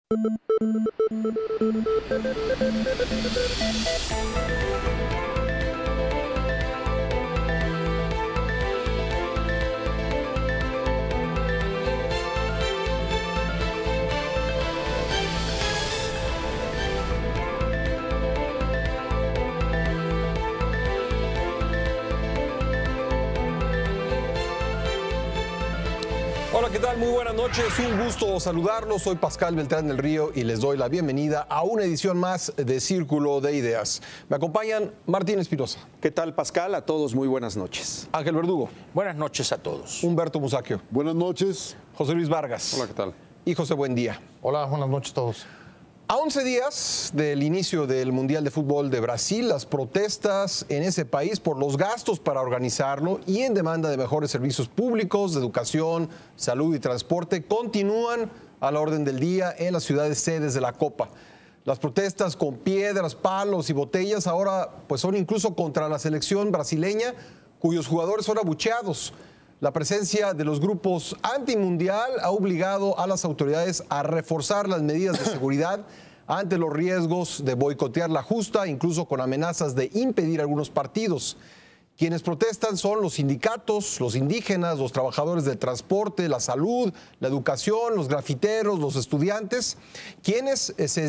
Hola, ¿qué tal? Muy buenas noches, un gusto saludarlos. Soy Pascal Beltrán del Río y les doy la bienvenida a una edición más de Círculo de Ideas. Me acompañan Martín Espinosa. ¿Qué tal, Pascal? A todos muy buenas noches. Ángel Verdugo. Buenas noches a todos. Humberto Musacchio. Buenas noches. José Luis Vargas. Hola, ¿qué tal? Y José Buendía. Hola, buenas noches a todos. A 11 días del inicio del Mundial de Fútbol de Brasil, las protestas en ese país por los gastos para organizarlo y en demanda de mejores servicios públicos, de educación, salud y transporte continúan a la orden del día en las ciudades sedes de la Copa. Las protestas con piedras, palos y botellas ahora pues son incluso contra la selección brasileña, cuyos jugadores son abucheados. La presencia de los grupos antimundial ha obligado a las autoridades a reforzar las medidas de seguridad ante los riesgos de boicotear la justa, incluso con amenazas de impedir algunos partidos. Quienes protestan son los sindicatos, los indígenas, los trabajadores del transporte, la salud, la educación, los grafiteros, los estudiantes, quienes se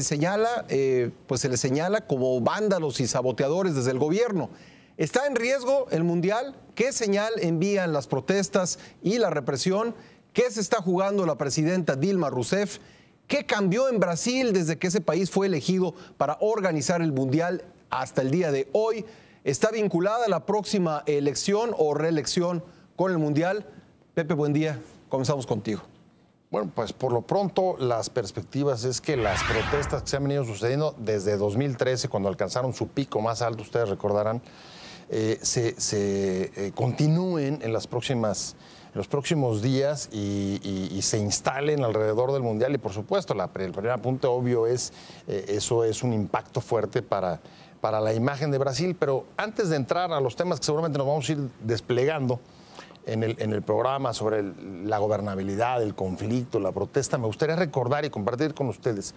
les señala como vándalos y saboteadores desde el gobierno. ¿Está en riesgo el Mundial? ¿Qué señal envían las protestas y la represión? ¿Qué se está jugando la presidenta Dilma Rousseff? ¿Qué cambió en Brasil desde que ese país fue elegido para organizar el Mundial hasta el día de hoy? ¿Está vinculada la próxima elección o reelección con el Mundial? Pepe, buen día. Comenzamos contigo. Bueno, pues por lo pronto las perspectivas es que las protestas que se han venido sucediendo desde 2013, cuando alcanzaron su pico más alto, ustedes recordarán, continúen en los próximos días y se instalen alrededor del Mundial. Y por supuesto, el primer apunte obvio es eso es un impacto fuerte para la imagen de Brasil. Pero antes de entrar a los temas que seguramente nos vamos a ir desplegando en el programa sobre la gobernabilidad, el conflicto, la protesta, me gustaría recordar y compartir con ustedes.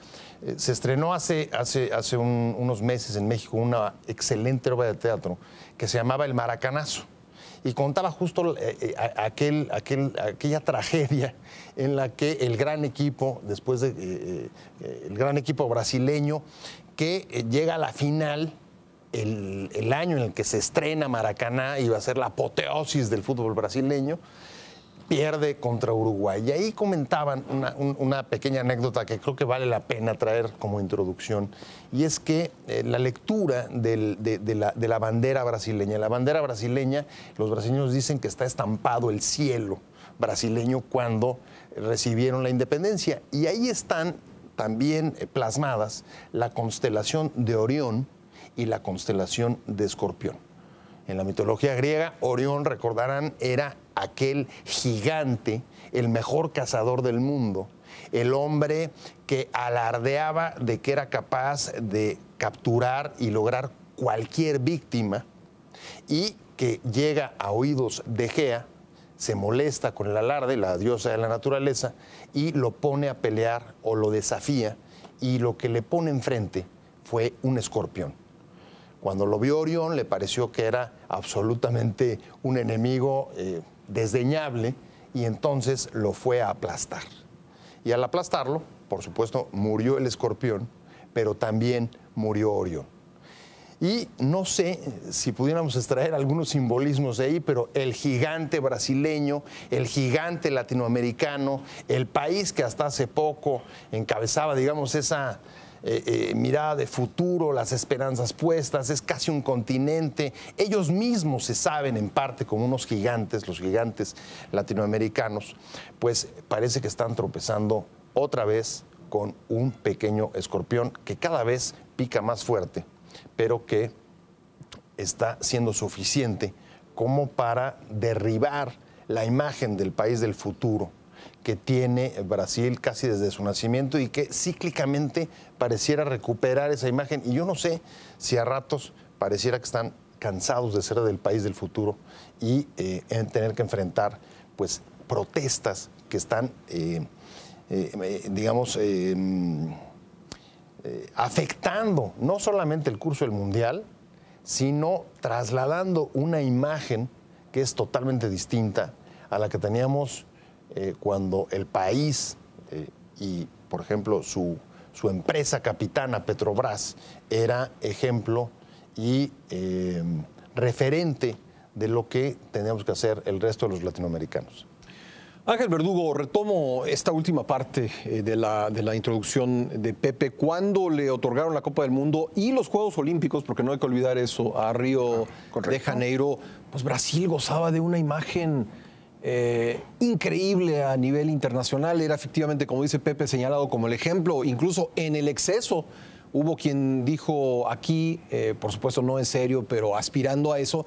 Se estrenó hace unos meses en México una excelente obra de teatro que se llamaba El Maracanazo y contaba justo aquella tragedia en la que el gran equipo, el gran equipo brasileño que llega a la final. El año en el que se estrena Maracaná iba a ser la apoteosis del fútbol brasileño, pierde contra Uruguay. Y ahí comentaban una pequeña anécdota que creo que vale la pena traer como introducción, y es que la lectura de la bandera brasileña. La bandera brasileña, los brasileños dicen que está estampado el cielo brasileño cuando recibieron la independencia. Y ahí están también plasmadas la constelación de Orión y la constelación de Escorpión. En la mitología griega, Orión, recordarán, era aquel gigante, el mejor cazador del mundo, el hombre que alardeaba de que era capaz de capturar y lograr cualquier víctima, y que llega a oídos de Gea, se molesta con el alarde, la diosa de la naturaleza, y lo pone a pelear o lo desafía, y lo que le pone enfrente fue un escorpión. Cuando lo vio Orión, le pareció que era absolutamente un enemigo desdeñable, y entonces lo fue a aplastar. Y al aplastarlo, por supuesto, murió el escorpión, pero también murió Orión. Y no sé si pudiéramos extraer algunos simbolismos de ahí, pero el gigante brasileño, el gigante latinoamericano, el país que hasta hace poco encabezaba, digamos, esa mirada de futuro, las esperanzas puestas, es casi un continente. Ellos mismos se saben en parte como unos gigantes, los gigantes latinoamericanos, pues parece que están tropezando otra vez con un pequeño escorpión que cada vez pica más fuerte, pero que está siendo suficiente como para derribar la imagen del país del futuro que tiene Brasil casi desde su nacimiento y que cíclicamente pareciera recuperar esa imagen. Y yo no sé si a ratos pareciera que están cansados de ser del país del futuro y en tener que enfrentar pues protestas que están digamos, afectando no solamente el curso del Mundial, sino trasladando una imagen que es totalmente distinta a la que teníamos cuando el país y, por ejemplo, su empresa capitana, Petrobras, era ejemplo y referente de lo que teníamos que hacer el resto de los latinoamericanos. Ángel Verdugo, retomo esta última parte de la introducción de Pepe. ¿Cuándo le otorgaron la Copa del Mundo y los Juegos Olímpicos? Porque no hay que olvidar eso, a Río de Janeiro. Pues Brasil gozaba de una imagen increíble a nivel internacional. Era efectivamente, como dice Pepe, señalado como el ejemplo, incluso en el exceso. Hubo quien dijo aquí, por supuesto no en serio, pero aspirando a eso,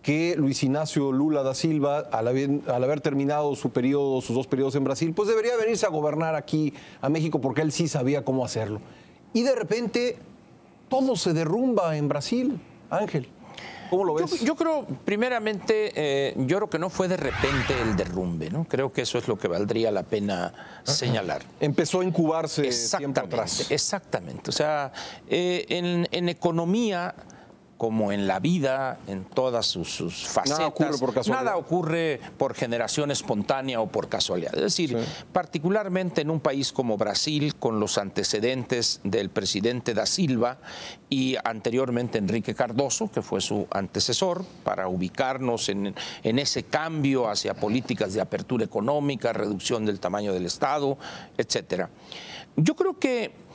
que Luis Ignacio Lula da Silva, al haber terminado sus dos periodos en Brasil, pues debería venirse a gobernar aquí a México porque él sí sabía cómo hacerlo. Y de repente todo se derrumba en Brasil, Ángel. ¿Cómo lo ves? Yo creo, primeramente, yo creo que no fue de repente el derrumbe, ¿no? Creo que eso es lo que valdría la pena señalar. Empezó a incubarse tiempo atrás. Exactamente. O sea, en economía, como en la vida, en todas sus facetas, nada ocurre por generación espontánea o por casualidad. Es decir, particularmente en un país como Brasil, con los antecedentes del presidente da Silva y anteriormente Enrique Cardoso, que fue su antecesor, para ubicarnos en ese cambio hacia políticas de apertura económica, reducción del tamaño del Estado, etcétera. Yo creo que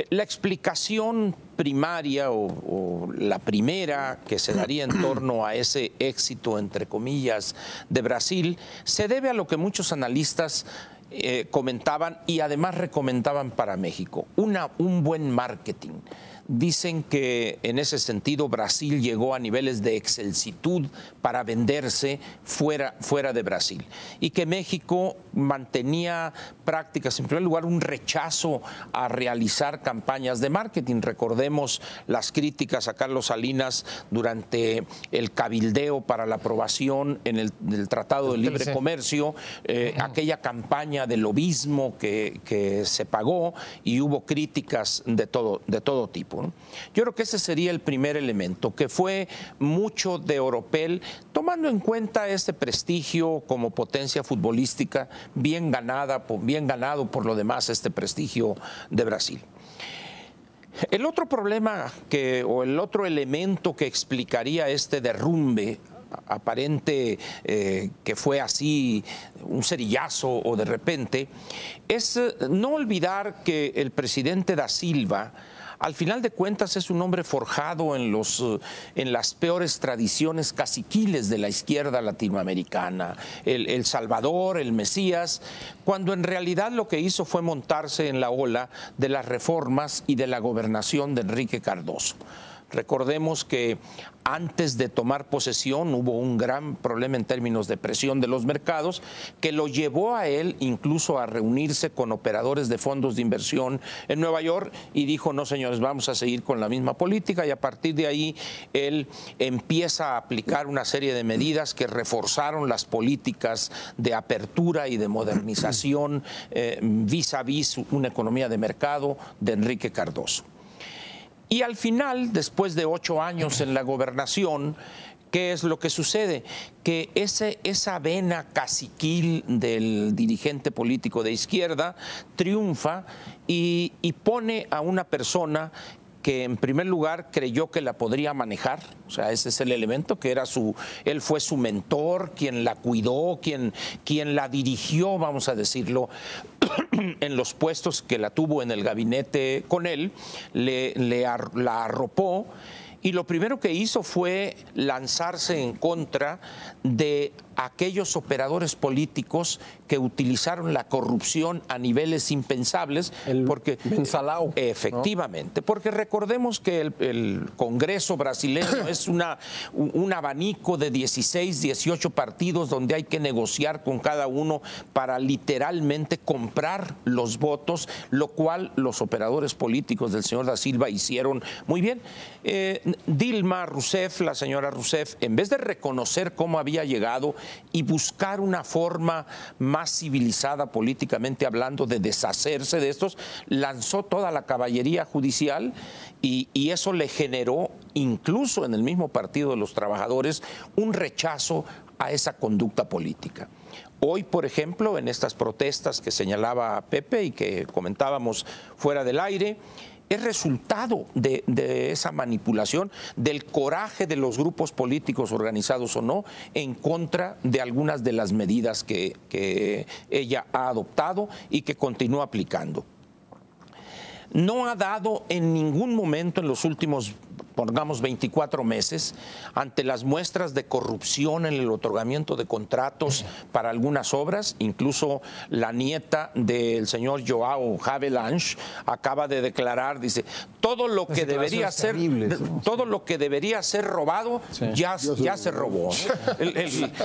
la explicación primaria o la primera que se daría en torno a ese éxito, entre comillas, de Brasil, se debe a lo que muchos analistas comentaban y además recomendaban para México, un buen marketing. Dicen que en ese sentido Brasil llegó a niveles de excelsitud para venderse fuera de Brasil y que México mantenía prácticas, en primer lugar, un rechazo a realizar campañas de marketing. Recordemos las críticas a Carlos Salinas durante el cabildeo para la aprobación en el Tratado de Libre Comercio, aquella campaña de lobismo que se pagó y hubo críticas de todo tipo. Yo creo que ese sería el primer elemento, que fue mucho de oropel, tomando en cuenta este prestigio como potencia futbolística, bien ganado por lo demás este prestigio de Brasil. El otro problema o el otro elemento que explicaría este derrumbe aparente, que fue así un cerillazo o de repente, es no olvidar que el presidente da Silva al final de cuentas es un hombre forjado en las peores tradiciones caciquiles de la izquierda latinoamericana, el Salvador, el Mesías, cuando en realidad lo que hizo fue montarse en la ola de las reformas y de la gobernación de Enrique Cardoso. Recordemos que antes de tomar posesión hubo un gran problema en términos de presión de los mercados que lo llevó a él incluso a reunirse con operadores de fondos de inversión en Nueva York y dijo: no, señores, vamos a seguir con la misma política, y a partir de ahí él empieza a aplicar una serie de medidas que reforzaron las políticas de apertura y de modernización vis a vis una economía de mercado de Enrique Cardoso. Y al final, después de 8 años en la gobernación, ¿qué es lo que sucede? Que esa vena caciquil del dirigente político de izquierda triunfa y pone a una persona que en primer lugar creyó que la podría manejar, o sea, ese es el elemento, que era él fue su mentor, quien la cuidó, quien la dirigió, vamos a decirlo, en los puestos que la tuvo en el gabinete con él, la arropó, y lo primero que hizo fue lanzarse en contra de aquellos operadores políticos que utilizaron la corrupción a niveles impensables. Porque Mensalao. Efectivamente, ¿no? Porque recordemos que el Congreso brasileño es un abanico de 16, 18 partidos donde hay que negociar con cada uno para literalmente comprar los votos, lo cual los operadores políticos del señor da Silva hicieron muy bien. Dilma Rousseff, la señora Rousseff, en vez de reconocer cómo había llegado y buscar una forma más civilizada políticamente hablando de deshacerse de estos, lanzó toda la caballería judicial y eso le generó, incluso en el mismo Partido de los Trabajadores, un rechazo a esa conducta política. Hoy, por ejemplo, en estas protestas que señalaba Pepe y que comentábamos fuera del aire, es resultado de esa manipulación, del coraje de los grupos políticos organizados o no, en contra de algunas de las medidas que ella ha adoptado y que continúa aplicando. No ha dado en ningún momento en los últimos, pongamos, 24 meses, ante las muestras de corrupción en el otorgamiento de contratos para algunas obras. Incluso la nieta del señor Joao Havelange acaba de declarar, dice, todo lo que debería ser, todo lo que debería ser robado, ya se robó.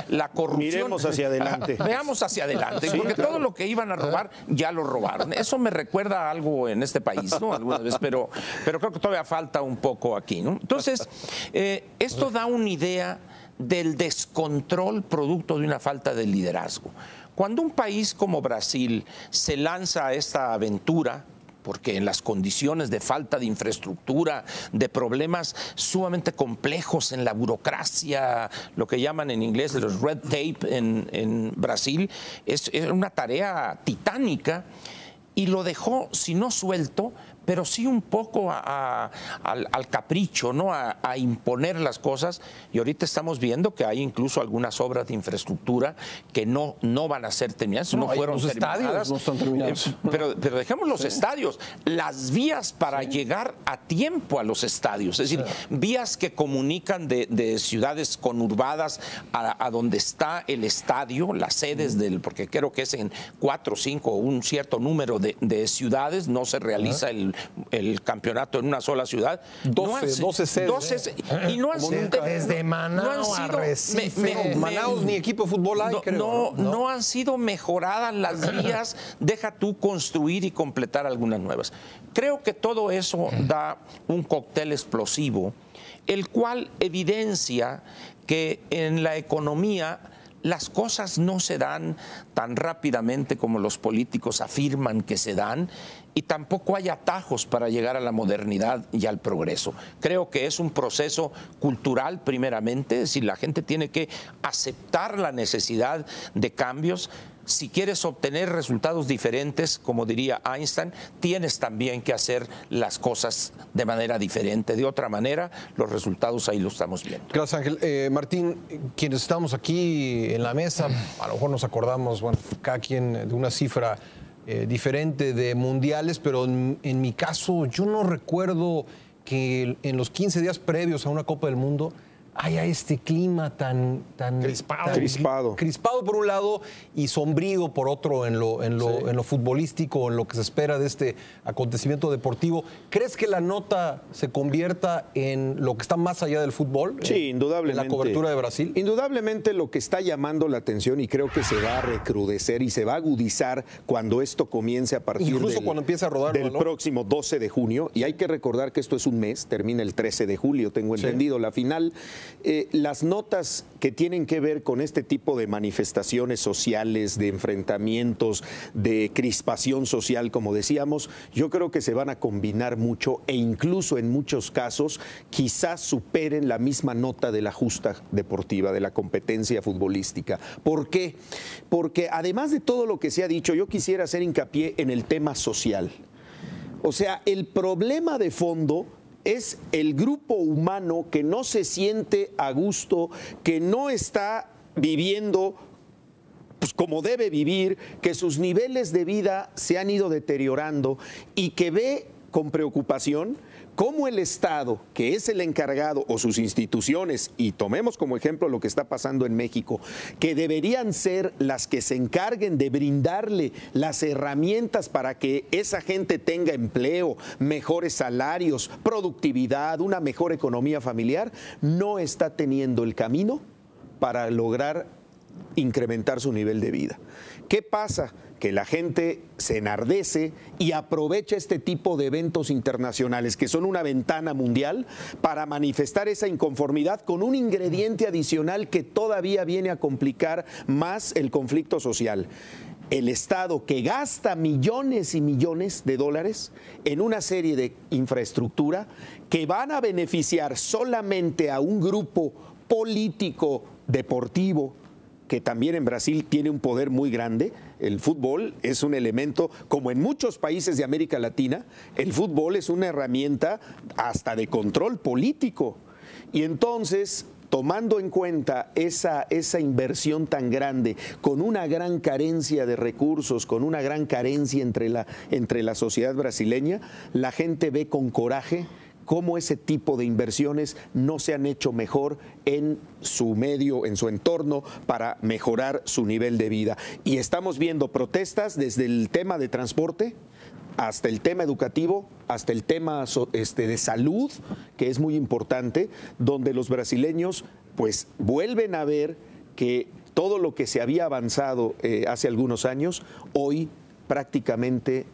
La corrupción. Miremos hacia adelante. Veamos hacia adelante, porque todo lo que iban a robar ya lo robaron. Eso me recuerda a algo en este país, ¿no? Algunas veces, pero creo que todavía falta un poco aquí, ¿no? Entonces, esto da una idea del descontrol producto de una falta de liderazgo. Cuando un país como Brasil se lanza a esta aventura, porque en las condiciones de falta de infraestructura, de problemas sumamente complejos en la burocracia, lo que llaman en inglés los red tape en Brasil, es una tarea titánica, y lo dejó, si no suelto, pero sí un poco al capricho, ¿no? A imponer las cosas. Y ahorita estamos viendo que hay incluso algunas obras de infraestructura que no van a ser terminadas, no fueron terminadas. Estadios no están terminados. Pero dejemos los estadios, las vías para llegar a tiempo a los estadios, es decir, vías que comunican de ciudades conurbadas a donde está el estadio, las sedes porque creo que es en 4 o 5 o un cierto número de ciudades, no se realiza el campeonato en una sola ciudad. 12 sedes. Y no han sido desde Manaus a Recife. Manaus ni equipo de fútbol hay, creo. No han sido mejoradas las vías, deja tú construir y completar algunas nuevas. Creo que todo eso da un cóctel explosivo, el cual evidencia que en la economía las cosas no se dan tan rápidamente como los políticos afirman que se dan, y tampoco hay atajos para llegar a la modernidad y al progreso. Creo que es un proceso cultural primeramente, es decir, la gente tiene que aceptar la necesidad de cambios. Si quieres obtener resultados diferentes, como diría Einstein, tienes también que hacer las cosas de manera diferente. De otra manera, los resultados ahí los estamos viendo. Gracias, Ángel. Martín, quienes estamos aquí en la mesa, a lo mejor nos acordamos, bueno, cada quien de una cifra diferente de mundiales, pero en mi caso yo no recuerdo que en los 15 días previos a una Copa del Mundo haya este clima tan crispado por un lado y sombrío por otro en lo futbolístico, en lo que se espera de este acontecimiento deportivo. ¿Crees que la nota se convierta en lo que está más allá del fútbol? Sí, indudablemente. En la cobertura de Brasil. Indudablemente lo que está llamando la atención, y creo que se va a recrudecer y se va a agudizar cuando esto comience a partir cuando empiece a rodar del próximo 12 de junio. Y hay que recordar que esto es un mes, termina el 13 de julio, tengo entendido, la final. Las notas que tienen que ver con este tipo de manifestaciones sociales, de enfrentamientos, de crispación social, como decíamos, yo creo que se van a combinar mucho e incluso en muchos casos quizás superen la misma nota de la justa deportiva, de la competencia futbolística. ¿Por qué? Porque además de todo lo que se ha dicho, yo quisiera hacer hincapié en el tema social. O sea, el problema de fondo es el grupo humano que no se siente a gusto, que no está viviendo pues como debe vivir, que sus niveles de vida se han ido deteriorando y que ve con preocupación cómo el Estado, que es el encargado, o sus instituciones, y tomemos como ejemplo lo que está pasando en México, que deberían ser las que se encarguen de brindarle las herramientas para que esa gente tenga empleo, mejores salarios, productividad, una mejor economía familiar, no está teniendo el camino para lograr incrementar su nivel de vida. ¿Qué pasa? que la gente se enardece y aprovecha este tipo de eventos internacionales, que son una ventana mundial, para manifestar esa inconformidad con un ingrediente adicional que todavía viene a complicar más el conflicto social. El Estado, que gasta millones y millones de dólares en una serie de infraestructura que van a beneficiar solamente a un grupo político, deportivo, que también en Brasil tiene un poder muy grande. El fútbol es un elemento, como en muchos países de América Latina, el fútbol es una herramienta hasta de control político. Y entonces, tomando en cuenta esa inversión tan grande, con una gran carencia de recursos, con una gran carencia entre la sociedad brasileña, la gente ve con coraje cómo ese tipo de inversiones no se han hecho mejor en su medio, en su entorno, para mejorar su nivel de vida. Y estamos viendo protestas desde el tema de transporte hasta el tema educativo, hasta el tema de salud, que es muy importante, donde los brasileños pues vuelven a ver que todo lo que se había avanzado hace algunos años, hoy prácticamente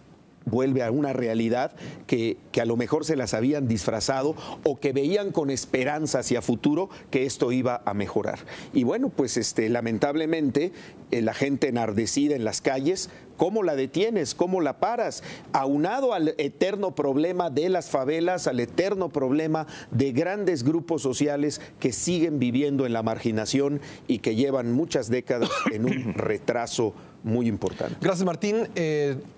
vuelve a una realidad que a lo mejor se las habían disfrazado o que veían con esperanza hacia futuro que esto iba a mejorar. Y bueno, pues lamentablemente la gente enardecida en las calles, ¿cómo la detienes? ¿Cómo la paras? Aunado al eterno problema de las favelas, al eterno problema de grandes grupos sociales que siguen viviendo en la marginación y que llevan muchas décadas en un retraso muy importante. Gracias, Martín.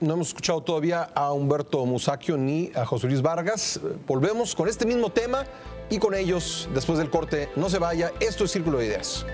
No hemos escuchado todavía a Humberto Musacchio ni a José Luis Vargas. Volvemos con este mismo tema y con ellos después del corte. No se vaya, esto es Círculo de Ideas.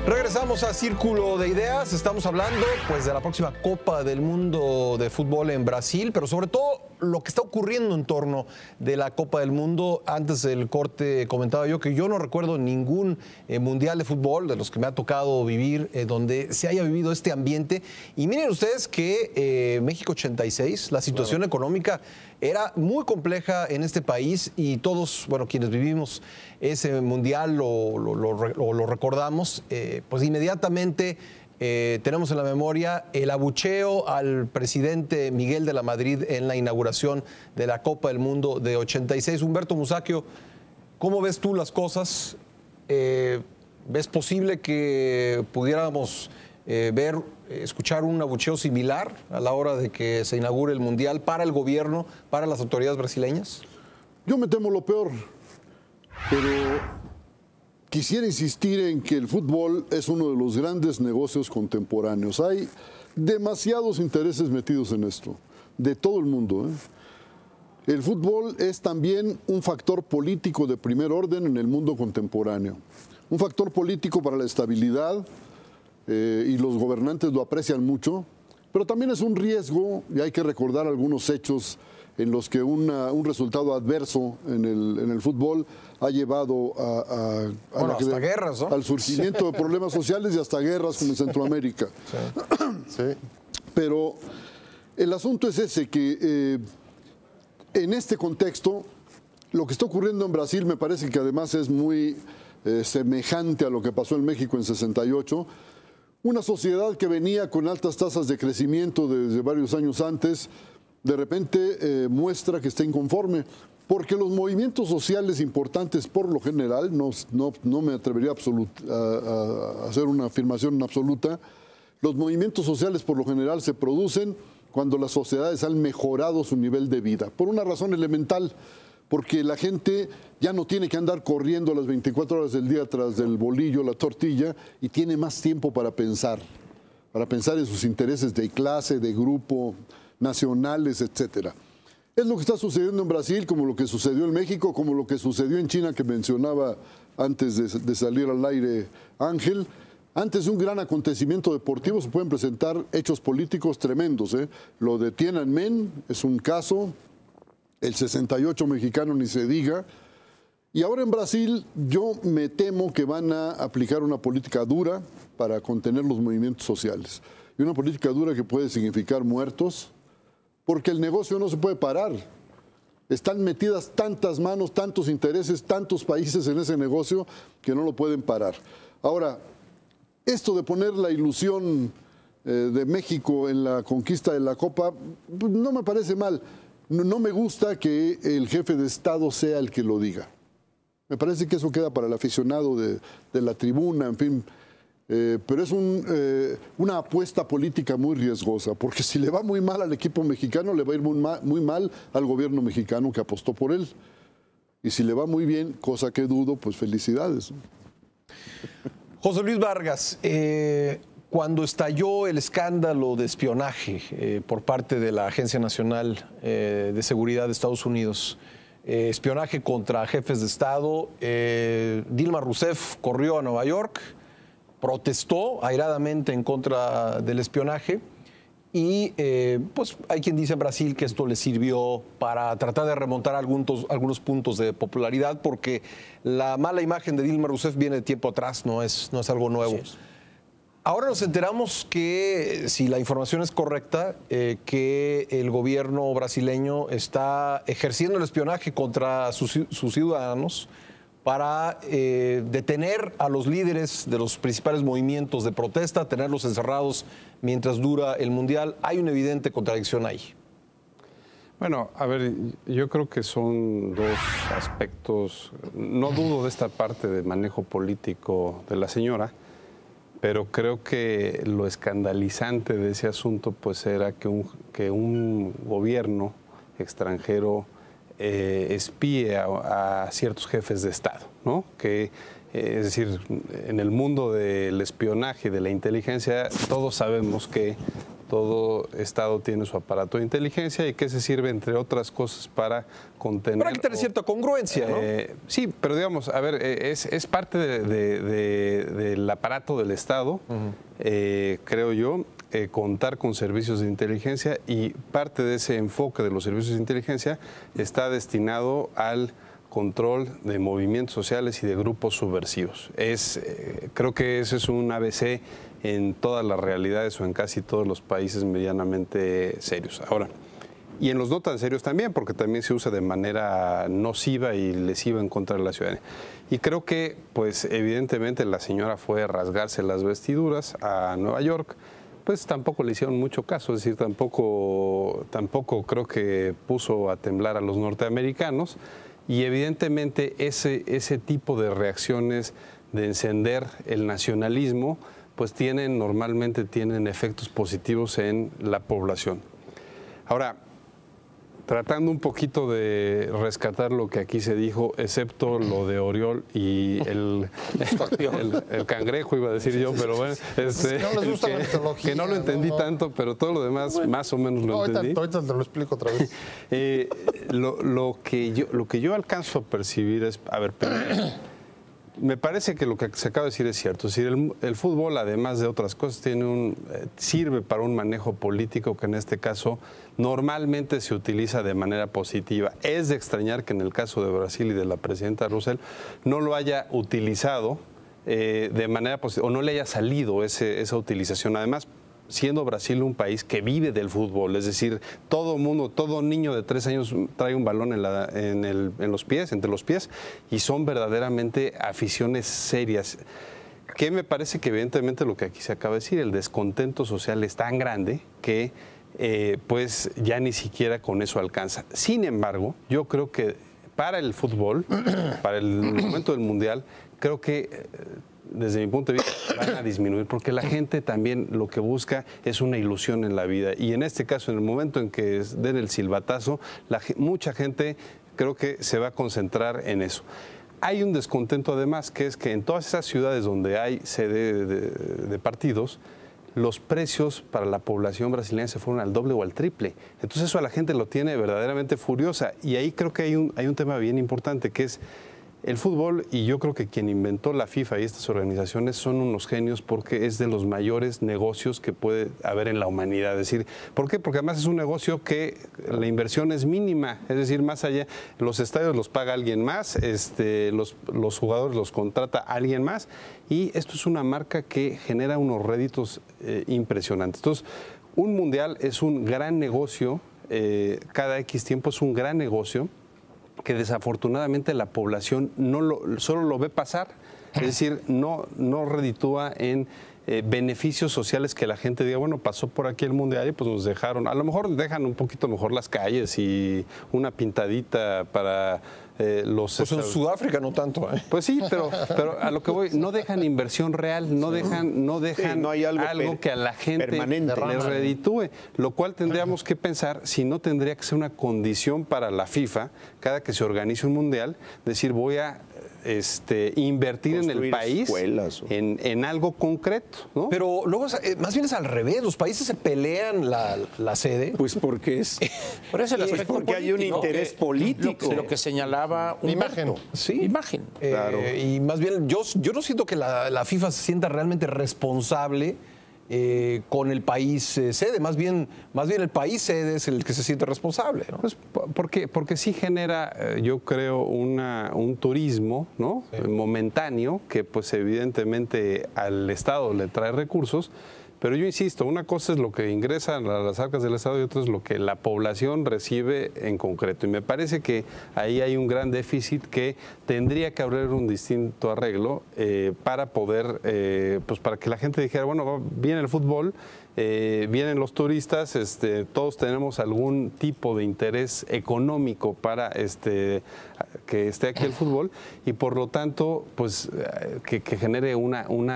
Regresamos a Círculo de Ideas. Estamos hablando pues de la próxima Copa del Mundo de Fútbol en Brasil, pero sobre todo lo que está ocurriendo en torno de la Copa del Mundo. Antes del corte comentaba yo que yo no recuerdo ningún mundial de fútbol de los que me ha tocado vivir donde se haya vivido este ambiente. Y miren ustedes que México 86, la situación económica era muy compleja en este país y todos, bueno, quienes vivimos ese mundial lo recordamos, pues inmediatamente tenemos en la memoria el abucheo al presidente Miguel de la Madrid en la inauguración de la Copa del Mundo de 86. Humberto Musacchio, ¿cómo ves tú las cosas? ¿Ves posible que pudiéramos escuchar un abucheo similar a la hora de que se inaugure el Mundial para el gobierno, para las autoridades brasileñas? Yo me temo lo peor, pero quisiera insistir en que el fútbol es uno de los grandes negocios contemporáneos. Hay demasiados intereses metidos en esto, de todo el mundo, ¿eh? El fútbol es también un factor político de primer orden en el mundo contemporáneo. Un factor político para la estabilidad, y los gobernantes lo aprecian mucho, pero también es un riesgo, y hay que recordar algunos hechos en los que un resultado adverso en el fútbol ha llevado hasta guerras, ¿no? Al surgimiento de problemas sociales y hasta guerras como en Centroamérica. Sí. Sí. Pero el asunto es ese, que en este contexto, lo que está ocurriendo en Brasil me parece que además es muy semejante a lo que pasó en México en 68. Una sociedad que venía con altas tasas de crecimiento desde varios años antes, de repente muestra que está inconforme, porque los movimientos sociales importantes por lo general, no me atrevería a hacer una afirmación absoluta, los movimientos sociales por lo general se producen cuando las sociedades han mejorado su nivel de vida, por una razón elemental, porque la gente ya no tiene que andar corriendo las 24 horas del día tras del bolillo, la tortilla, y tiene más tiempo para pensar en sus intereses de clase, de grupo, nacionales, etcétera. Es lo que está sucediendo en Brasil, como lo que sucedió en México, como lo que sucedió en China, que mencionaba antes de salir al aire Ángel. Antes de un gran acontecimiento deportivo se pueden presentar hechos políticos tremendos, ¿eh? Lo de Tiananmen es un caso, el 68 mexicano ni se diga, Y ahora en Brasil yo me temo que van a aplicar una política dura para contener los movimientos sociales. Y una política dura que puede significar muertos, porque el negocio no se puede parar. Están metidas tantas manos, tantos intereses, tantos países en ese negocio que no lo pueden parar. Ahora, esto de poner la ilusión de México en la conquista de la Copa, no me parece mal. No me gusta que el jefe de Estado sea el que lo diga. Me parece que eso queda para el aficionado de la tribuna, en fin. Pero es una apuesta política muy riesgosa, porque si le va muy mal al equipo mexicano, le va a ir muy mal al gobierno mexicano que apostó por él. Y si le va muy bien, cosa que dudo, pues felicidades. José Luis Vargas, cuando estalló el escándalo de espionaje por parte de la Agencia Nacional de Seguridad de Estados Unidos, espionaje contra jefes de Estado, Dilma Rousseff corrió a Nueva York, protestó airadamente en contra del espionaje y pues hay quien dice en Brasil que esto le sirvió para tratar de remontar algunos puntos de popularidad, porque la mala imagen de Dilma Rousseff viene de tiempo atrás, no es algo nuevo. Sí. Ahora nos enteramos que, si la información es correcta, que el gobierno brasileño está ejerciendo el espionaje contra sus ciudadanos para detener a los líderes de los principales movimientos de protesta, tenerlos encerrados mientras dura el Mundial. Hay una evidente contradicción ahí. Bueno, a ver, yo creo que son dos aspectos. No dudo de esta parte de manejo político de la señora, pero creo que lo escandalizante de ese asunto pues era que un gobierno extranjero espíe a ciertos jefes de Estado, ¿no? Que, es decir, en el mundo del espionaje y de la inteligencia, todos sabemos que todo Estado tiene su aparato de inteligencia y que se sirve, entre otras cosas, para contener... Pero hay que tener cierta congruencia, ¿no? Sí, pero digamos, a ver, es parte del aparato del Estado, creo yo, contar con servicios de inteligencia, y parte de ese enfoque de los servicios de inteligencia está destinado al control de movimientos sociales y de grupos subversivos. Creo que ese es un ABC en todas las realidades o en casi todos los países medianamente serios. Ahora, y en los no tan serios también, porque también se usa de manera nociva y lesiva en contra de la ciudadanía. Y creo que, pues, evidentemente la señora fue a rasgarse las vestiduras a Nueva York, pues tampoco le hicieron mucho caso, es decir, tampoco creo que puso a temblar a los norteamericanos, y evidentemente ese tipo de reacciones de encender el nacionalismo, pues normalmente tienen efectos positivos en la población. Ahora, tratando un poquito de rescatar lo que aquí se dijo, excepto lo de Oriol y el cangrejo, iba a decir yo, pero bueno, no les gusta la mitología, que no lo entendí tanto, pero todo lo demás más o menos lo entendí. Ahorita te lo explico otra vez. Lo que yo alcanzo a percibir es, a ver, me parece que lo que se acaba de decir es cierto. Es decir, el fútbol, además de otras cosas, sirve para un manejo político que en este caso normalmente se utiliza de manera positiva. Es de extrañar que en el caso de Brasil y de la presidenta Rousseff no lo haya utilizado de manera positiva, o no le haya salido esa utilización. Además, siendo Brasil un país que vive del fútbol, es decir, todo niño de 3 años trae un balón entre los pies, y son verdaderamente aficiones serias. Que me parece que evidentemente lo que aquí se acaba de decir, el descontento social es tan grande que pues ya ni siquiera con eso alcanza. Sin embargo, yo creo que para el fútbol, para el momento del Mundial, creo que desde mi punto de vista van a disminuir, porque la gente también lo que busca es una ilusión en la vida, y en este caso, en el momento en que den el silbatazo, mucha gente creo que se va a concentrar en eso. Hay un descontento además, que es que en todas esas ciudades donde hay sede de partidos, los precios para la población brasileña se fueron al doble o al triple. Entonces eso a la gente lo tiene verdaderamente furiosa, y ahí creo que hay un tema bien importante, que es el fútbol, y yo creo que quien inventó la FIFA y estas organizaciones son unos genios porque es de los mayores negocios que puede haber en la humanidad. Es decir, ¿por qué? Porque además es un negocio que la inversión es mínima, es decir, más allá, los estadios los paga alguien más, los jugadores los contrata alguien más, y esto es una marca que genera unos réditos impresionantes. Entonces, un mundial es un gran negocio, cada X tiempo es un gran negocio, que desafortunadamente la población solo lo ve pasar, es decir, no reditúa en beneficios sociales que la gente diga, bueno, pasó por aquí el mundial y pues nos dejaron, a lo mejor dejan un poquito mejor las calles y una pintadita para los... Pues en Sudáfrica no tanto, ¿eh? Pues sí, pero a lo que voy, no dejan inversión real, no dejan no hay algo que a la gente le reditúe, lo cual tendríamos que pensar si no tendría que ser una condición para la FIFA, cada que se organice un mundial, decir voy a invertir en el país en algo concreto, ¿no? Pero luego más bien es al revés, los países se pelean la sede. Pues porque es por eso el aspecto porque hay un interés político. Lo que señalaba imagen. Sí. Imagen. Claro. Y más bien yo no siento que la FIFA se sienta realmente responsable con el país sede, más bien el país sede es el que se siente responsable, ¿no? Pues porque sí genera, yo creo, un turismo, ¿no? Sí. Momentáneo, que pues evidentemente al Estado le trae recursos, pero yo insisto, una cosa es lo que ingresa a las arcas del Estado y otra es lo que la población recibe en concreto. Y me parece que ahí hay un gran déficit que tendría que haber un distinto arreglo para poder, pues para que la gente dijera, bueno, viene el fútbol, vienen los turistas, todos tenemos algún tipo de interés económico para que esté aquí el fútbol y por lo tanto, pues que genere un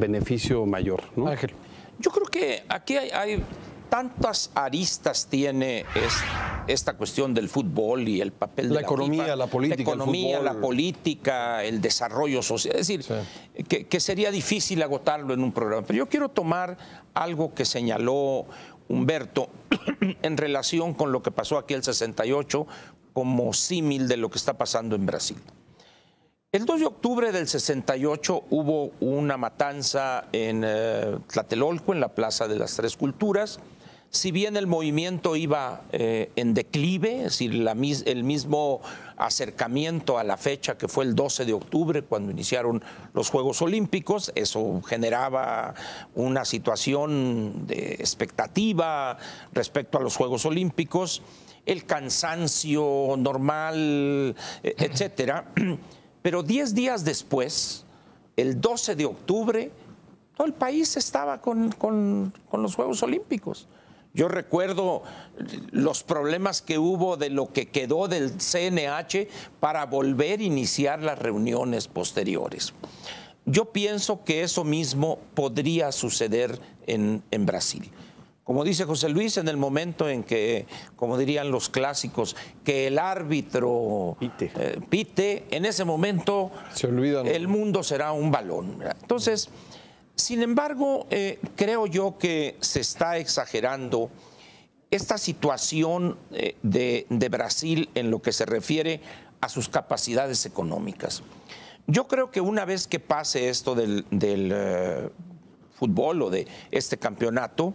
beneficio mayor, ¿no? Ángel. Yo creo que aquí hay tantas aristas tiene esta cuestión del fútbol y el papel de la economía, FIFA, la política, la economía, el fútbol, la política, el desarrollo social. Es decir, sí. que sería difícil agotarlo en un programa. Pero yo quiero tomar algo que señaló Humberto en relación con lo que pasó aquí el 68 como símil de lo que está pasando en Brasil. El 2 de octubre del 68 hubo una matanza en Tlatelolco, en la Plaza de las Tres Culturas. Si bien el movimiento iba en declive, es decir, el mismo acercamiento a la fecha que fue el 12 de octubre, cuando iniciaron los Juegos Olímpicos, eso generaba una situación de expectativa respecto a los Juegos Olímpicos, el cansancio normal, etcétera. Pero 10 días después, el 12 de octubre, todo el país estaba con los Juegos Olímpicos. Yo recuerdo los problemas que hubo de lo que quedó del CNH para volver a iniciar las reuniones posteriores. Yo pienso que eso mismo podría suceder en Brasil. Como dice José Luis, en el momento en que, como dirían los clásicos, que el árbitro pite, en ese momento se olvidan. El mundo será un balón. Entonces, sin embargo, creo yo que se está exagerando esta situación de Brasil en lo que se refiere a sus capacidades económicas. Yo creo que una vez que pase esto del fútbol o de este campeonato,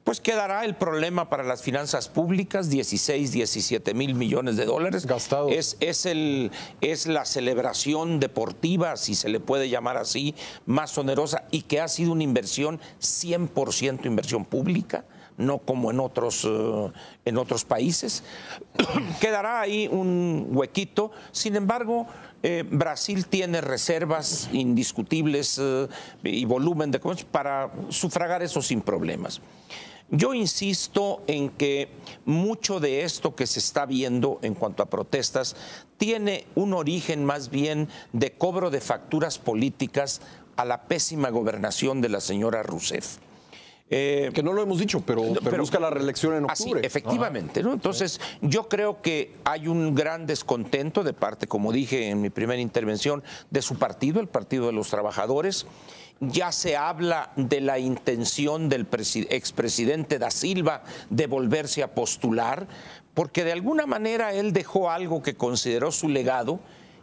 pues quedará el problema para las finanzas públicas, 17 mil millones de dólares. Gastados. Es la celebración deportiva, si se le puede llamar así, más onerosa y que ha sido una inversión 100% inversión pública, no como en otros países. Quedará ahí un huequito. Sin embargo, Brasil tiene reservas indiscutibles y volumen de comercio para sufragar eso sin problemas. Yo insisto en que mucho de esto que se está viendo en cuanto a protestas tiene un origen más bien de cobro de facturas políticas a la pésima gobernación de la señora Rousseff. Que no lo hemos dicho, pero busca la reelección en octubre. Así, efectivamente, ¿no? Entonces, yo creo que hay un gran descontento de parte, como dije en mi primera intervención, de su partido, el Partido de los Trabajadores. Ya se habla de la intención del expresidente Da Silva de volverse a postular, porque de alguna manera él dejó algo que consideró su legado,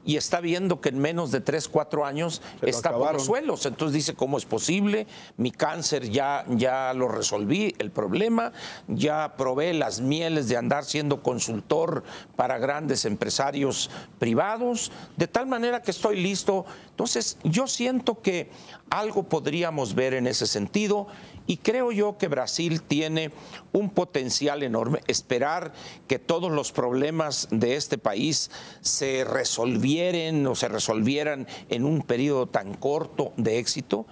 y está viendo que en menos de 3, 4 años está por los suelos. Entonces dice, ¿cómo es posible? Mi cáncer ya lo resolví, el problema, ya probé las mieles de andar siendo consultor para grandes empresarios privados, de tal manera que estoy listo. Entonces yo siento que algo podríamos ver en ese sentido. Y creo yo que Brasil tiene un potencial enorme. Esperar que todos los problemas de este país se resolvieran en un periodo tan corto de éxito.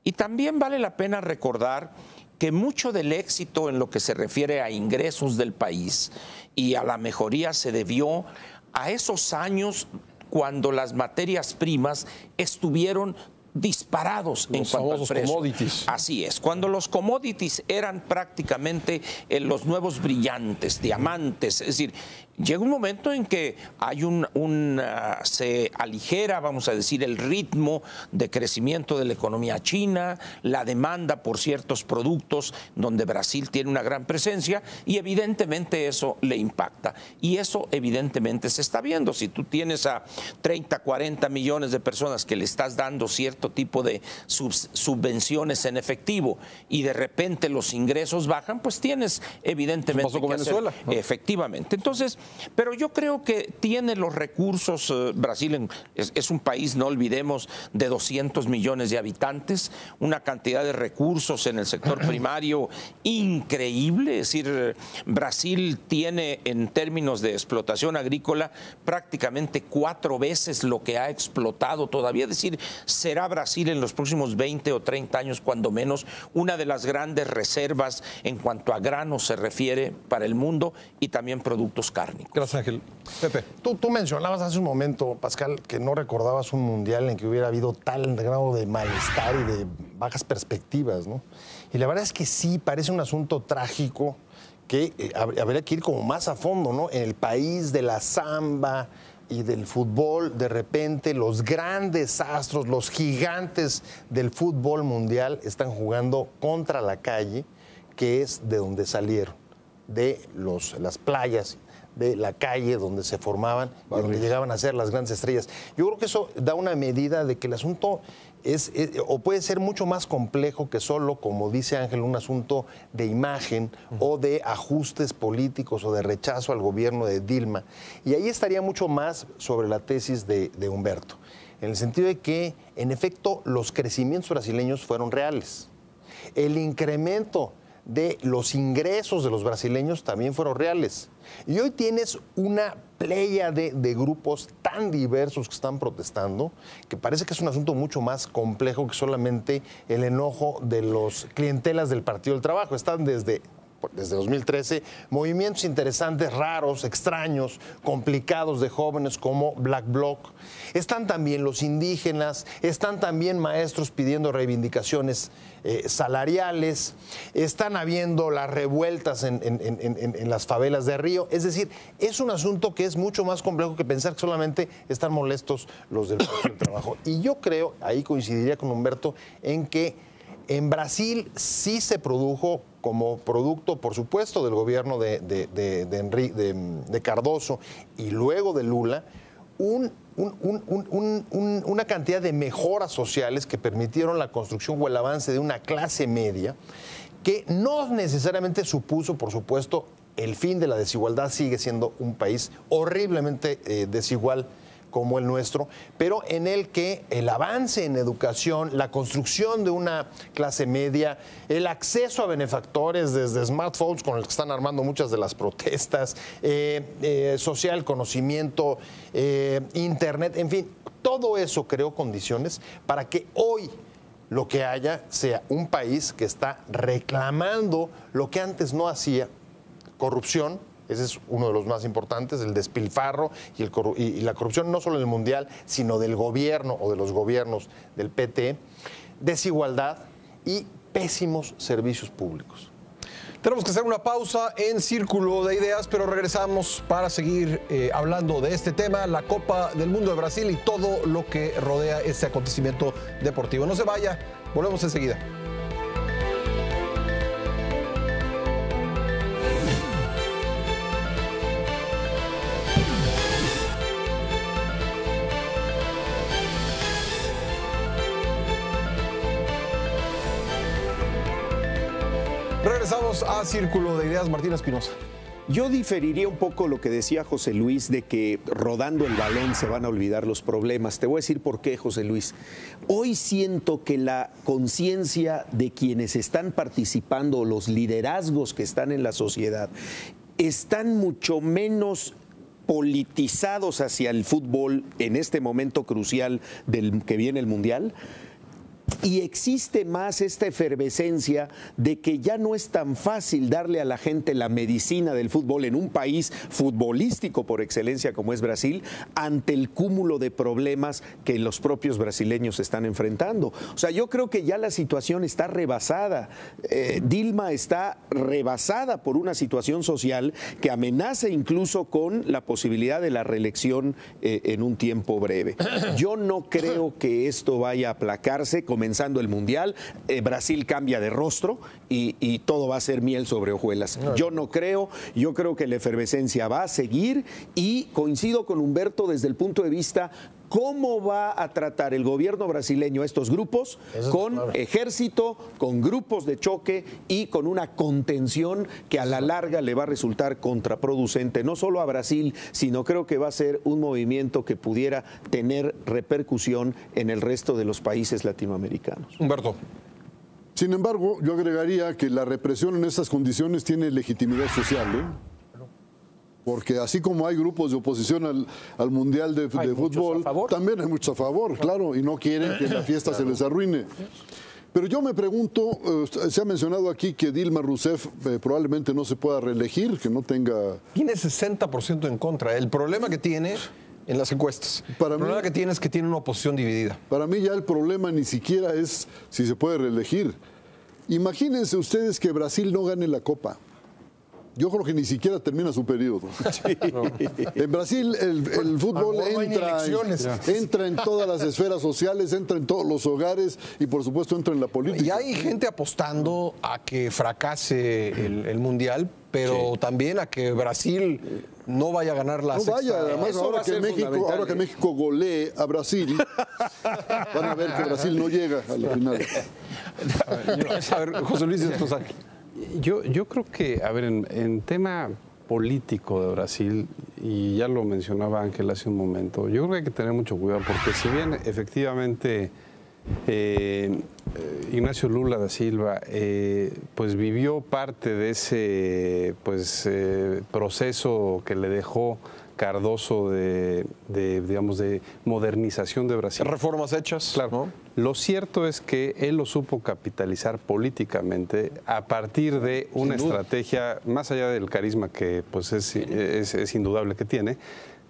Y también vale la pena recordar que mucho del éxito en lo que se refiere a ingresos del país y a la mejoría se debió a esos años cuando las materias primas estuvieron disparados en cuanto al precio. Commodities. Así es, cuando los commodities eran prácticamente los nuevos brillantes, diamantes, es decir, llega un momento en que hay se aligera, vamos a decir, el ritmo de crecimiento de la economía china, la demanda por ciertos productos donde Brasil tiene una gran presencia y evidentemente eso le impacta. Y eso evidentemente se está viendo. Si tú tienes a 30, 40 millones de personas que le estás dando cierto tipo de subvenciones en efectivo y de repente los ingresos bajan, pues tienes evidentemente pasó con Venezuela, ¿no? Efectivamente. Entonces, pero yo creo que tiene los recursos. Brasil es un país, no olvidemos, de 200 millones de habitantes, una cantidad de recursos en el sector primario increíble. Es decir, Brasil tiene en términos de explotación agrícola prácticamente 4 veces lo que ha explotado todavía. Es decir, será Brasil en los próximos 20 o 30 años, cuando menos, una de las grandes reservas en cuanto a granos se refiere para el mundo y también productos cárnicos. Gracias, Ángel. Pepe. Tú mencionabas hace un momento, Pascal, que no recordabas un mundial en que hubiera habido tal grado de malestar y de bajas perspectivas, ¿no? Y la verdad es que sí, parece un asunto trágico que habría que ir como más a fondo, ¿no? En el país de la samba y del fútbol, de repente los grandes astros, los gigantes del fútbol mundial están jugando contra la calle, que es de donde salieron, de las playas, de la calle donde se formaban, donde llegaban a ser las grandes estrellas. Yo creo que eso da una medida de que el asunto o puede ser mucho más complejo que solo, como dice Ángel, un asunto de imagen o de ajustes políticos o de rechazo al gobierno de Dilma. Y ahí estaría mucho más sobre la tesis de Humberto, en el sentido de que, en efecto, los crecimientos brasileños fueron reales. El incremento de los ingresos de los brasileños también fueron reales. Y hoy tienes una playa de grupos tan diversos que están protestando, que parece que es un asunto mucho más complejo que solamente el enojo de los clientelas del Partido del Trabajo. Están desde 2013 movimientos interesantes, raros, extraños, complicados de jóvenes como Black Bloc. Están también los indígenas, están también maestros pidiendo reivindicaciones salariales, están habiendo las revueltas en las favelas de Río. Es decir, es un asunto que es mucho más complejo que pensar que solamente están molestos los del Partido del Trabajo. Y yo creo, ahí coincidiría con Humberto, en que en Brasil sí se produjo, como producto, por supuesto, del gobierno de Cardoso y luego de Lula, una cantidad de mejoras sociales que permitieron la construcción o el avance de una clase media que no necesariamente supuso, por supuesto, el fin de la desigualdad. Sigue siendo un país horriblemente desigual como el nuestro, pero en el que el avance en educación, la construcción de una clase media, el acceso a benefactores desde smartphones con los que están armando muchas de las protestas, social, conocimiento, internet, en fin, todo eso creó condiciones para que hoy lo que haya sea un país que está reclamando lo que antes no hacía: corrupción. Ese es uno de los más importantes, el despilfarro y la corrupción, no solo en el Mundial, sino del gobierno o de los gobiernos del PT, desigualdad y pésimos servicios públicos. Tenemos que hacer una pausa en Círculo de Ideas, pero regresamos para seguir hablando de este tema, la Copa del Mundo de Brasil y todo lo que rodea este acontecimiento deportivo. No se vaya, volvemos enseguida. Regresamos a Círculo de Ideas. Martín Espinosa. Yo diferiría un poco lo que decía José Luis de que rodando el balón se van a olvidar los problemas. Te voy a decir por qué, José Luis. Hoy siento que la conciencia de quienes están participando, los liderazgos que están en la sociedad, están mucho menos politizados hacia el fútbol en este momento crucial del que viene el Mundial. Y existe más esta efervescencia de que ya no es tan fácil darle a la gente la medicina del fútbol en un país futbolístico por excelencia como es Brasil, ante el cúmulo de problemas que los propios brasileños están enfrentando. O sea, yo creo que ya la situación está rebasada. Dilma está rebasada por una situación social que amenaza incluso con la posibilidad de la reelección en un tiempo breve. Yo no creo que esto vaya a aplacarse comenzando el Mundial. Brasil cambia de rostro y todo va a ser miel sobre hojuelas. Yo no creo, yo creo que la efervescencia va a seguir y coincido con Humberto desde el punto de vista cómo va a tratar el gobierno brasileño a estos grupos, con ejército, con grupos de choque y con una contención que a la larga le va a resultar contraproducente, no solo a Brasil, sino creo que va a ser un movimiento que pudiera tener repercusión en el resto de los países latinoamericanos. Humberto. Sin embargo, yo agregaría que la represión en estas condiciones tiene legitimidad social, porque así como hay grupos de oposición al Mundial de Fútbol, también hay muchos a favor, claro, y no quieren que la fiesta se les arruine. Pero yo me pregunto, se ha mencionado aquí que Dilma Rousseff probablemente no se pueda reelegir, que no tenga... Tiene 60% en contra. El problema que tiene en las encuestas, el problema que tiene es que tiene una oposición dividida. Para mí ya el problema ni siquiera es si se puede reelegir. Imagínense ustedes que Brasil no gane la Copa. Yo creo que ni siquiera termina su periodo. Sí. En Brasil el fútbol entra en todas las esferas sociales, entra en todos los hogares y por supuesto entra en la política. Y hay gente apostando a que fracase el Mundial, pero también a que Brasil no vaya a ganar la sexta. No vaya, además ahora que México golee a Brasil, van a ver que Brasil no llega a la final. A ver, José Luis Esposal. Yo creo que, a ver, en tema político de Brasil, y ya lo mencionaba Ángel hace un momento, yo creo que hay que tener mucho cuidado porque si bien efectivamente Ignacio Lula da Silva pues vivió parte de ese proceso que le dejó Cardoso digamos, de modernización de Brasil. Reformas hechas. Claro. ¿No? Lo cierto es que él lo supo capitalizar políticamente a partir de una estrategia, más allá del carisma que pues es indudable que tiene,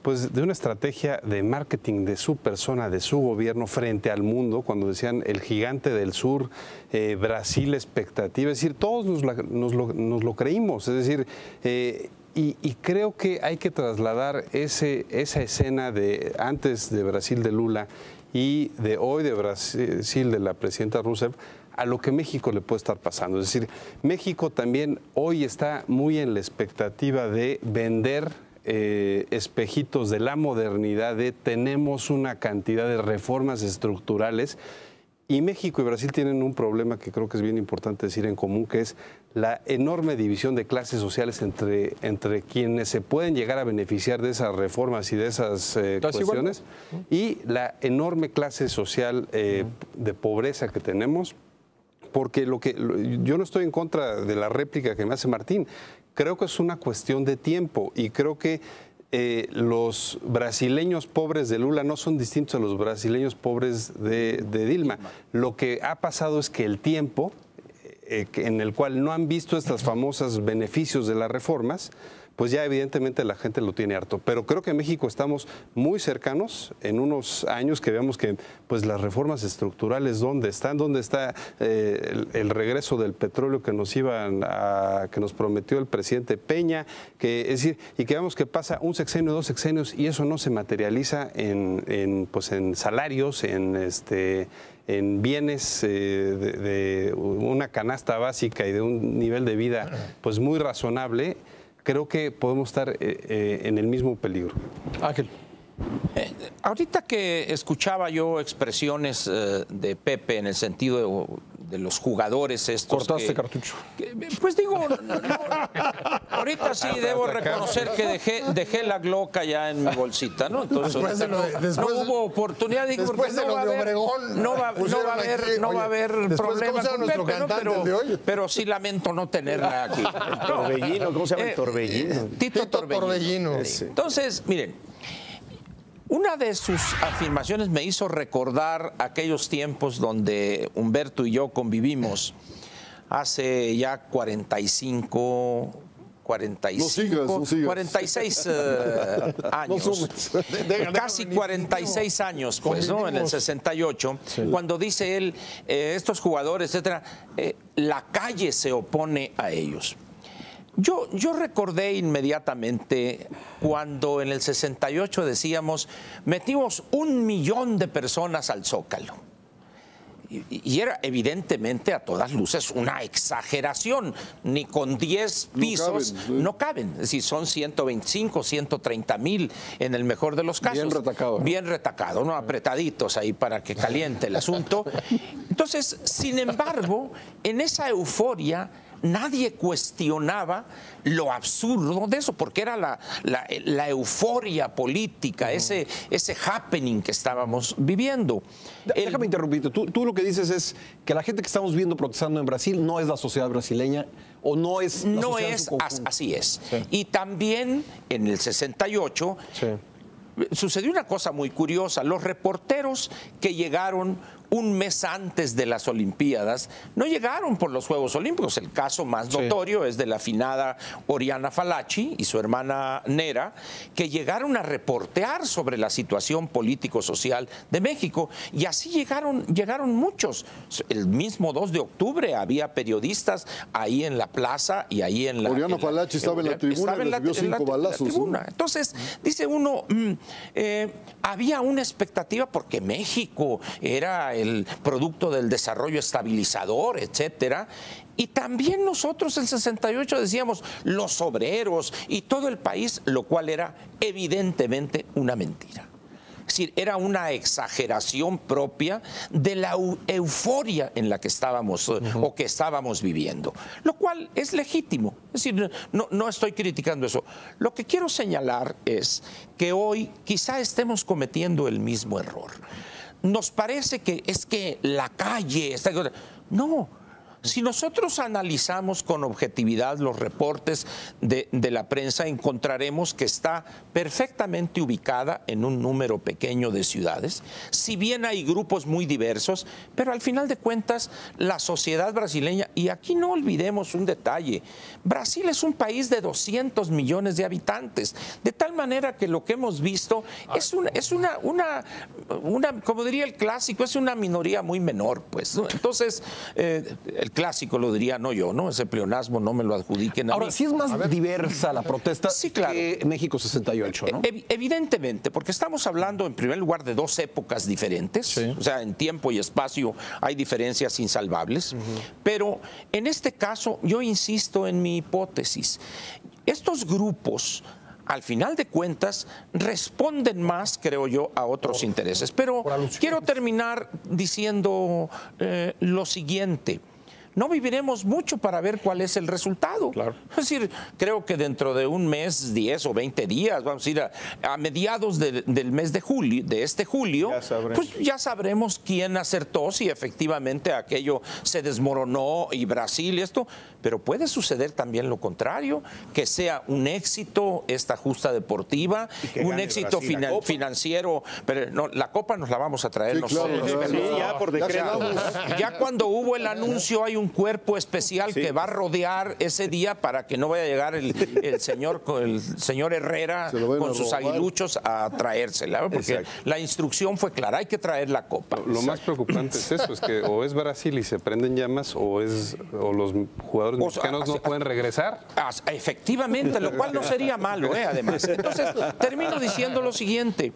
pues de una estrategia de marketing de su persona, de su gobierno frente al mundo, cuando decían el gigante del sur, Brasil expectativa, es decir, todos nos lo creímos, es decir, y creo que hay que trasladar esa escena de antes de Brasil de Lula y de hoy de Brasil de la presidenta Rousseff a lo que México le puede estar pasando. Es decir, México también hoy está muy en la expectativa de vender espejitos de la modernidad, tenemos una cantidad de reformas estructurales. Y México y Brasil tienen un problema que creo que es bien importante decir en común, que es la enorme división de clases sociales entre quienes se pueden llegar a beneficiar de esas reformas y de esas cuestiones, y la enorme clase social de pobreza que tenemos. Porque yo no estoy en contra de la réplica que me hace Martín, creo que es una cuestión de tiempo y creo que los brasileños pobres de Lula no son distintos a los brasileños pobres de Dilma. Lo que ha pasado es que el tiempo en el cual no han visto estos famosos beneficios de las reformas, pues ya evidentemente la gente lo tiene harto. Pero creo que en México estamos muy cercanos en unos años que veamos que pues las reformas estructurales, ¿dónde están? ¿Dónde está el regreso del petróleo que nos prometió el presidente Peña? Es decir, y que veamos que pasa un sexenio, 2 sexenios y eso no se materializa en salarios, en bienes de una canasta básica y de un nivel de vida pues muy razonable. Creo que podemos estar en el mismo peligro. Ángel. Ahorita que escuchaba yo expresiones de Pepe en el sentido de los jugadores estos. Cortaste cartucho. Pues digo, ahorita sí debo reconocer que dejé la Glock ya en mi bolsita, ¿no? Entonces no hubo oportunidad. Digo, después de lo de Obregón, no va a haber problema con Pepe, ¿no? Pero sí lamento no tenerla aquí. Torbellino, ¿cómo se llama el Torbellino? Tito Torbellino. Entonces, miren, una de sus afirmaciones me hizo recordar aquellos tiempos donde Humberto y yo convivimos hace ya 46 años, casi 46 años, pues, ¿no? En el 68, cuando dice él, estos jugadores, etcétera, la calle se opone a ellos. Yo recordé inmediatamente cuando en el 68 decíamos, metimos 1 millón de personas al Zócalo. Y era evidentemente a todas luces una exageración. Ni con 10 pisos no caben. Es decir, son 125, 130 mil en el mejor de los casos. Bien retacado. Bien retacado, ¿no? Apretaditos ahí para que caliente el asunto. Entonces, sin embargo, en esa euforia nadie cuestionaba lo absurdo de eso, porque era la euforia política, ese happening que estábamos viviendo. Déjame interrumpirte. Tú lo que dices es que la gente que estamos viendo protestando en Brasil no es la sociedad brasileña o no es la sociedad en su conjunto. Así es. Sí. Y también en el 68 sucedió una cosa muy curiosa. Los reporteros que llegaron un mes antes de las Olimpiadas no llegaron por los Juegos Olímpicos. El caso más notorio es de la afinada Oriana Fallaci y su hermana Nera, que llegaron a reportear sobre la situación político-social de México, y así llegaron muchos. El mismo 2 de octubre había periodistas ahí en la plaza y ahí en la... Oriana Fallaci estaba en la tribuna y recibió 5 balazos. Entonces, dice uno, había una expectativa porque México era el producto del desarrollo estabilizador, etcétera. Y también nosotros en 68 decíamos los obreros y todo el país, lo cual era evidentemente una mentira. Es decir, era una exageración propia de la euforia en la que estábamos o que estábamos viviendo, lo cual es legítimo. Es decir, no estoy criticando eso. Lo que quiero señalar es que hoy quizá estemos cometiendo el mismo error. Nos parece que es que la calle está... No. Si nosotros analizamos con objetividad los reportes de la prensa, encontraremos que está perfectamente ubicada en un número pequeño de ciudades. Si bien hay grupos muy diversos, pero al final de cuentas la sociedad brasileña, y aquí no olvidemos un detalle, Brasil es un país de 200 millones de habitantes, de tal manera que lo que hemos visto es una como diría el clásico, es una minoría muy menor, pues, ¿no? Entonces, el clásico lo diría, no yo, ¿no? Ese pleonasmo no me lo adjudiquen a mí. Ahora, sí es más diversa la protesta que México 68, ¿no? Evidentemente, porque estamos hablando en primer lugar de dos épocas diferentes, o sea, en tiempo y espacio hay diferencias insalvables, pero en este caso yo insisto en mi hipótesis. Estos grupos, al final de cuentas, responden más, creo yo, a otros intereses. Pero quiero terminar diciendo lo siguiente. No viviremos mucho para ver cuál es el resultado. Claro. Es decir, creo que dentro de un mes, 10 o 20 días, vamos a ir a mediados del mes de julio, de este julio, pues ya sabremos quién acertó, si efectivamente aquello se desmoronó y Brasil y esto, pero puede suceder también lo contrario, que sea un éxito esta justa deportiva, un éxito financiero, pero no, la copa nos la vamos a traer nosotros. Ya por decreto. Ya cuando hubo el anuncio hay un cuerpo especial que va a rodear ese día para que no vaya a llegar el señor Herrera con sus aguiluchos a traérsela, porque la instrucción fue clara, hay que traer la copa. Lo más preocupante es eso, es que o es Brasil y se prenden llamas o los jugadores mexicanos no pueden regresar. Efectivamente, lo cual no sería malo, además. Entonces, termino diciendo lo siguiente,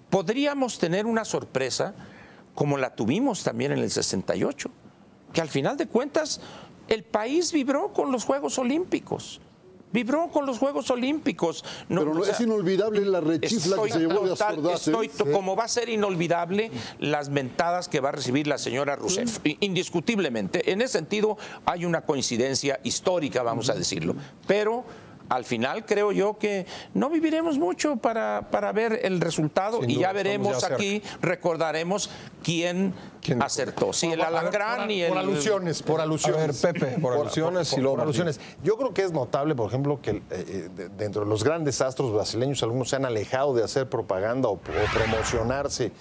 podríamos tener una sorpresa como la tuvimos también en el 68, que al final de cuentas el país vibró con los Juegos Olímpicos. Vibró con los Juegos Olímpicos. Pero no, es inolvidable la rechifla que se llevó de Astordaz. Como va a ser inolvidable las mentadas que va a recibir la señora Rousseff, indiscutiblemente. En ese sentido hay una coincidencia histórica, vamos a decirlo. Pero al final creo yo que no viviremos mucho para ver el resultado y ya veremos aquí, recordaremos quién acertó. Sí, el Alangrán y el... Por alusiones. A ver, Pepe, por alusiones y luego por alusiones. Yo creo que es notable, por ejemplo, que dentro de los grandes astros brasileños, algunos se han alejado de hacer propaganda o promocionarse.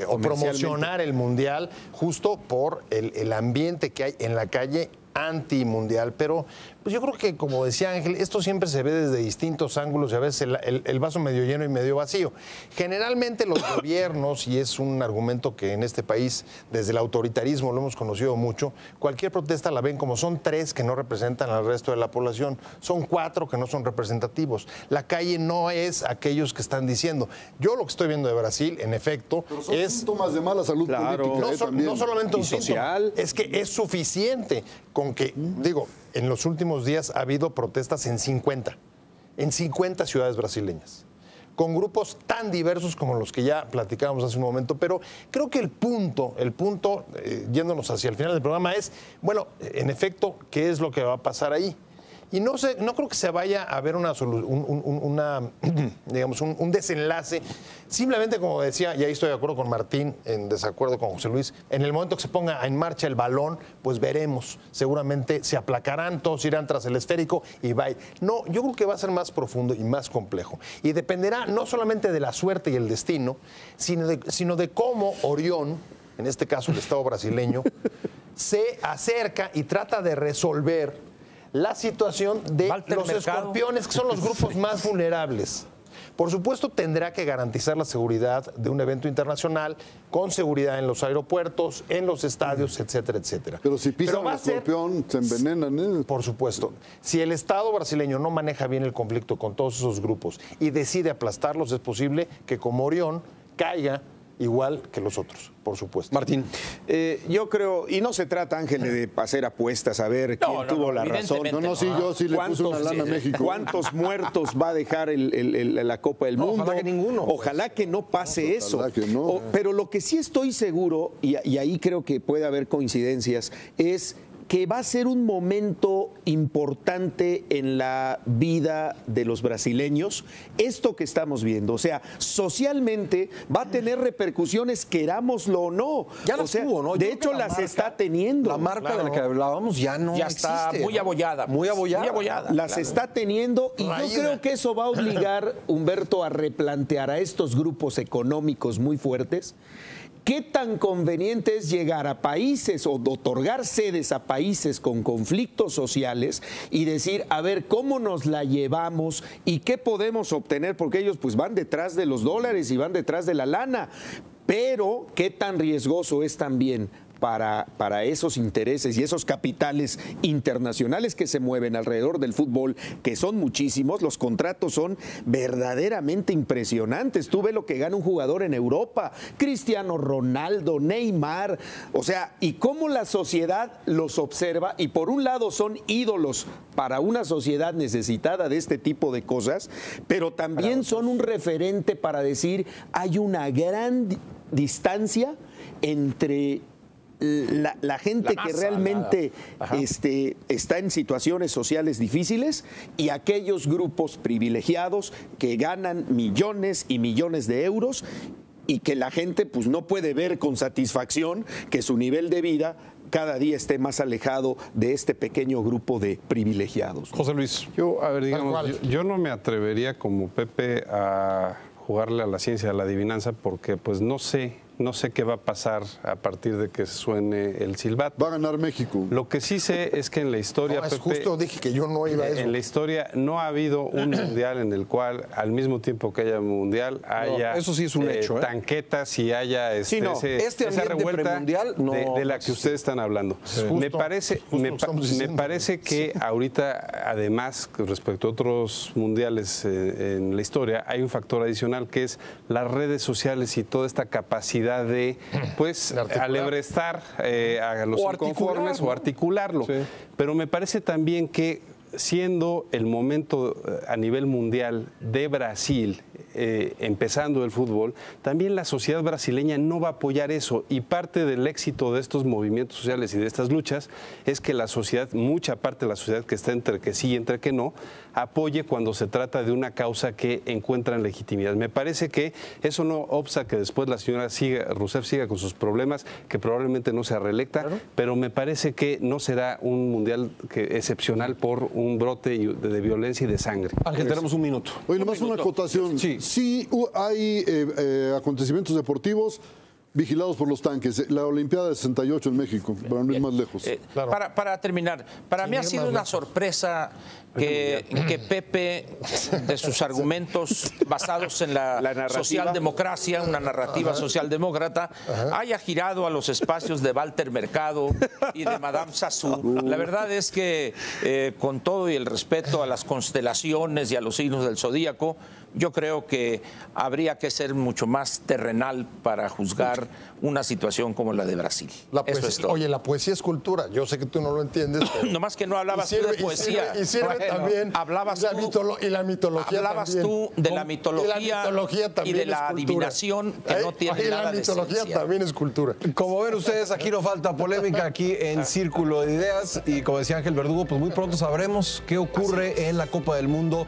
O promocionar el Mundial justo por el ambiente que hay en la calle antimundial, pero pues yo creo que, como decía Ángel, esto siempre se ve desde distintos ángulos y a veces el vaso medio lleno y medio vacío. Generalmente los gobiernos, y es un argumento que en este país desde el autoritarismo lo hemos conocido mucho, cualquier protesta la ven como son 3 que no representan al resto de la población, son 4 que no son representativos. La calle no es aquellos que están diciendo. Yo lo que estoy viendo de Brasil, en efecto, pero son síntomas de mala salud política. No solamente un social. síntoma, es que es suficiente con que, digo, en los últimos días ha habido protestas en 50 ciudades brasileñas, con grupos tan diversos como los que ya platicábamos hace un momento, pero creo que el punto, yéndonos hacia el final del programa es, bueno, en efecto, ¿qué es lo que va a pasar ahí? Y no creo que se vaya a ver un desenlace. Simplemente, como decía, y ahí estoy de acuerdo con Martín, en desacuerdo con José Luis, en el momento que se ponga en marcha el balón, pues veremos. Seguramente se aplacarán, todos irán tras el esférico y bye. No, yo creo que va a ser más profundo y más complejo. Y dependerá no solamente de la suerte y el destino, sino de cómo Orión, en este caso el Estado brasileño, se acerca y trata de resolver la situación de los escorpiones, que son los grupos más vulnerables. Por supuesto, tendrá que garantizar la seguridad de un evento internacional, con seguridad en los aeropuertos, en los estadios, etcétera, etcétera. Pero si pisan al escorpión, se envenenan, ¿eh? Por supuesto. Si el Estado brasileño no maneja bien el conflicto con todos esos grupos y decide aplastarlos, es posible que como Orión caiga igual que los otros, por supuesto. Martín. Yo creo, y no se trata, Ángel, de hacer apuestas a ver quién tuvo la razón. Yo sí le puse una lana a México. ¿Cuántos muertos va a dejar la Copa del Mundo? Ojalá que ninguno. Ojalá que no pase eso. Que no. Pero lo que sí estoy seguro, y ahí creo que puede haber coincidencias, es que va a ser un momento importante en la vida de los brasileños, esto que estamos viendo. O sea, socialmente va a tener repercusiones, querámoslo o no. Ya las tuvo, ¿no? De hecho, las está teniendo. La marca de la que hablábamos ya no está muy abollada. Muy abollada. Las está teniendo y yo creo que eso va a obligar, Humberto, a replantear a estos grupos económicos muy fuertes. ¿Qué tan conveniente es llegar a países o otorgar sedes a países con conflictos sociales y decir, a ver, cómo nos la llevamos y qué podemos obtener? Porque ellos pues van detrás de los dólares y van detrás de la lana. Pero, ¿qué tan riesgoso es también para esos intereses y esos capitales internacionales que se mueven alrededor del fútbol, que son muchísimos? Los contratos son verdaderamente impresionantes. Tú ves lo que gana un jugador en Europa, Cristiano Ronaldo, Neymar, o sea, y cómo la sociedad los observa, y por un lado son ídolos para una sociedad necesitada de este tipo de cosas, pero también son un referente para decir, hay una gran distancia entre la gente que realmente está en situaciones sociales difíciles y aquellos grupos privilegiados que ganan millones y millones de euros y que la gente pues no puede ver con satisfacción que su nivel de vida cada día esté más alejado de este pequeño grupo de privilegiados. José Luis. Yo no me atrevería como Pepe a jugarle a la ciencia, a la adivinanza, porque pues no sé qué va a pasar a partir de que suene el silbato. Va a ganar México. Lo que sí sé es que en la historia, Pepe, justo dije que yo no iba a eso. En la historia no ha habido un mundial en el cual al mismo tiempo que haya mundial haya eso sí es un hecho, tanquetas y haya esa revuelta de la que ustedes están hablando. Me parece que ahorita, además, respecto a otros mundiales en la historia, hay un factor adicional que es las redes sociales y toda esta capacidad de alebrestar a los inconformes o articularlo. Sí. Pero me parece también que siendo el momento a nivel mundial de Brasil, empezando el fútbol, también la sociedad brasileña no va a apoyar eso, y parte del éxito de estos movimientos sociales y de estas luchas es que la sociedad, mucha parte de la sociedad que está entre que sí y entre que no, apoye cuando se trata de una causa que encuentran legitimidad. Me parece que eso no obsta que después la señora Rousseff siga con sus problemas, que probablemente no sea reelecta, claro, pero me parece que no será un mundial excepcional por un brote de violencia y de sangre. Ángel, tenemos un minuto. Oye, nomás una acotación. Sí hay acontecimientos deportivos vigilados por los tanques. La Olimpiada de 68 en México, para no ir más lejos. Claro. Para terminar, para mí ha sido una sorpresa que Pepe, de sus argumentos basados en la socialdemocracia, una narrativa socialdemócrata, haya girado a los espacios de Walter Mercado y de Madame Sassou. La verdad es que, con todo y el respeto a las constelaciones y a los signos del zodíaco, yo creo que habría que ser mucho más terrenal para juzgar una situación como la de Brasil. Eso es todo. Oye, la poesía es cultura. Yo sé que tú no lo entiendes. Pero... no más que no hablabas tú de poesía. Y sirve también. Hablabas y la mitología hablabas también. Tú de la mitología y de la adivinación que no tiene nada de esencia. La mitología también es cultura. Como ven ustedes, aquí no falta polémica, aquí en Círculo de Ideas. Y como decía Ángel Verdugo, pues muy pronto sabremos qué ocurre en la Copa del Mundo,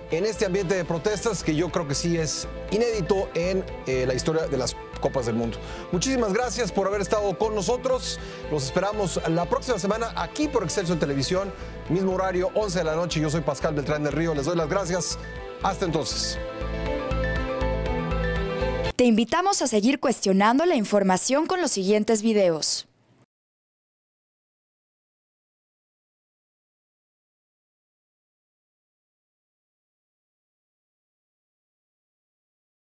en este ambiente de protestas que yo creo que sí es inédito en la historia de las Copas del Mundo. Muchísimas gracias por haber estado con nosotros. Los esperamos la próxima semana aquí por Excelsior Televisión, mismo horario, 11 de la noche. Yo soy Pascal Beltrán del Río. Les doy las gracias. Hasta entonces. Te invitamos a seguir cuestionando la información con los siguientes videos.